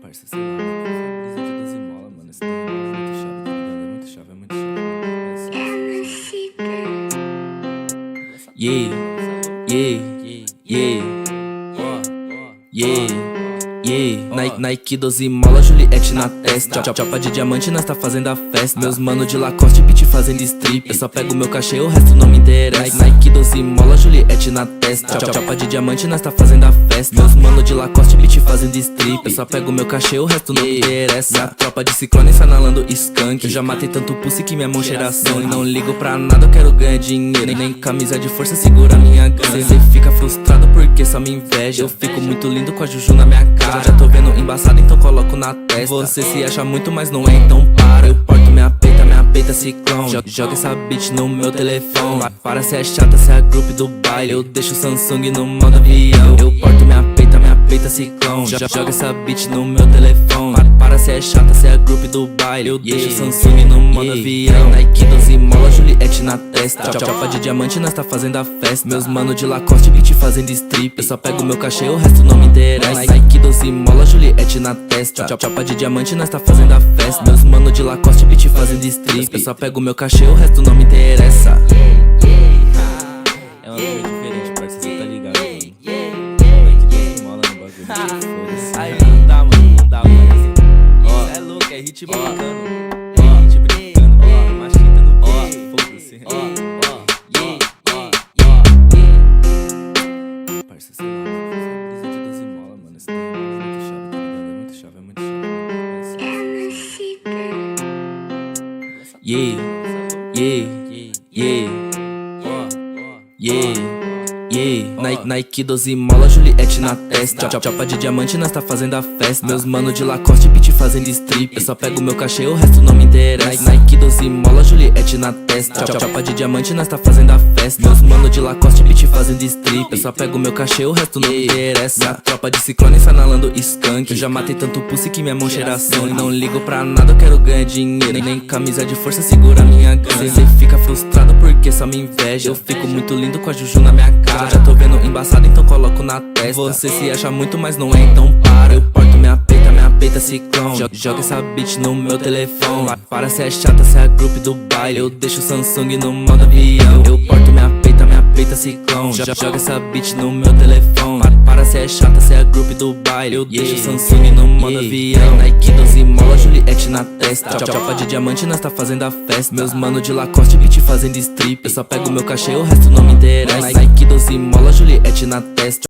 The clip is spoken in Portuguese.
parça, sei lá, mano. Essa brisa de 12 mola, mano. Esse trem é muito chave, tá ligado? É muito chave, é muito chave. Yeah, yeah, yeah, yeah. Nike 12 mola, Juliette na testa. Chapa de diamante, nós tá fazendo a festa. Meus mano de Lacoste, pitch fazendo strip. Eu só pego meu cachê, o resto não me interessa. Nike 12 mola, Juliette na testa. Chapa de diamante, nós tá fazendo a festa. Meus mano de Lacoste, pitch fazendo strip. Eu só pego meu cachê, o resto não me interessa. Minha tropa de ciclone sanalando skunk. Eu já matei tanto pussy que minha mão cheira sangue. Não ligo pra nada, eu quero ganhar dinheiro. Nem camisa de força segura minha grana. Cê fica frustrado porque só me inveja. Eu fico muito lindo com a juju na minha cara. Já tô vendo embaçado, então coloco na testa. Você se acha muito, mas não é, então para. Eu porto minha peita ciclone. Joga essa bitch no meu telefone. Para, cê é chata, cê é a group do baile. Eu deixo o Samsung no modo avião. Eu porto minha peita ciclone. Joga essa bitch no meu telefone. Para, cê é chata, cê é a group do baile. Eu deixo o Samsung no modo avião. Nike 12 mola, Juliette na testa. Chapa de diamante, nós tá fazendo a festa. Meus mano de Lacoste, bitch fazendo strip. Eu só pego meu cachê, o resto não me interessa. Nike 12 mola, Juliette na testa. Chapa de diamante, nós tá fazendo a festa. Meus mano de Lacoste, bitch fazendo strip. Eu só pego meu cachê, o resto não me interessa. É uma coisa diferente, parça, cê tá ligado, mano. Nike 12 mola no bagulho, foda-se. Aí não dá, mano, não dá, mano. Ó, é louco, é hit brincando. É hit brincando, ó, machita no pé, foda-se. Parça, sei lá, mano, essa brisa de 12 mola, mano. Esse trem é muito chave, tá ligado? É muito chave, é muito chave. Yeah, Nike 12 mola, Juliette na testa. Chapa de diamante, nós tá fazendo a festa. Meus mano de Lacoste, pitch fazendo strip. Eu só pego meu cachê, o resto não me interessa. Nike 12 mola, Juliette na testa. Chapa de diamante, nós tá fazendo a festa. Meus mano de Lacoste, pitch fazendo strip. Eu só pego meu cachê, o resto não me interessa. Minha tropa de ciclone sanalando skunk. Eu já matei tanto pussy que minha mão cheira sangue. Não ligo pra nada, eu quero ganhar dinheiro. Nem camisa de força segura minha grana. Cê fica frustrado porque só me inveja. Eu fico muito lindo com a juju na minha cara. Já tô vendo embaçado, então coloco na testa. Você se acha muito, mas não é, então para. Eu porto minha peita ciclone. Joga essa bitch no meu telefone. Para, cê é chata, cê é a group do baile. Eu deixo o Samsung no modo avião. Eu porto minha peita ciclone. Joga essa bitch no meu telefone. Para, cê é chata, cê é a group do baile. Eu deixo o Samsung no modo avião. Nike 12 mola, Juliette na testa. Chapa de diamante, nós tá fazendo a festa. Meus mano de Lacoste, bitch fazendo strip. Eu só pego meu cachê, o resto não me interessa. Nike 12 mola, Juliette na testa.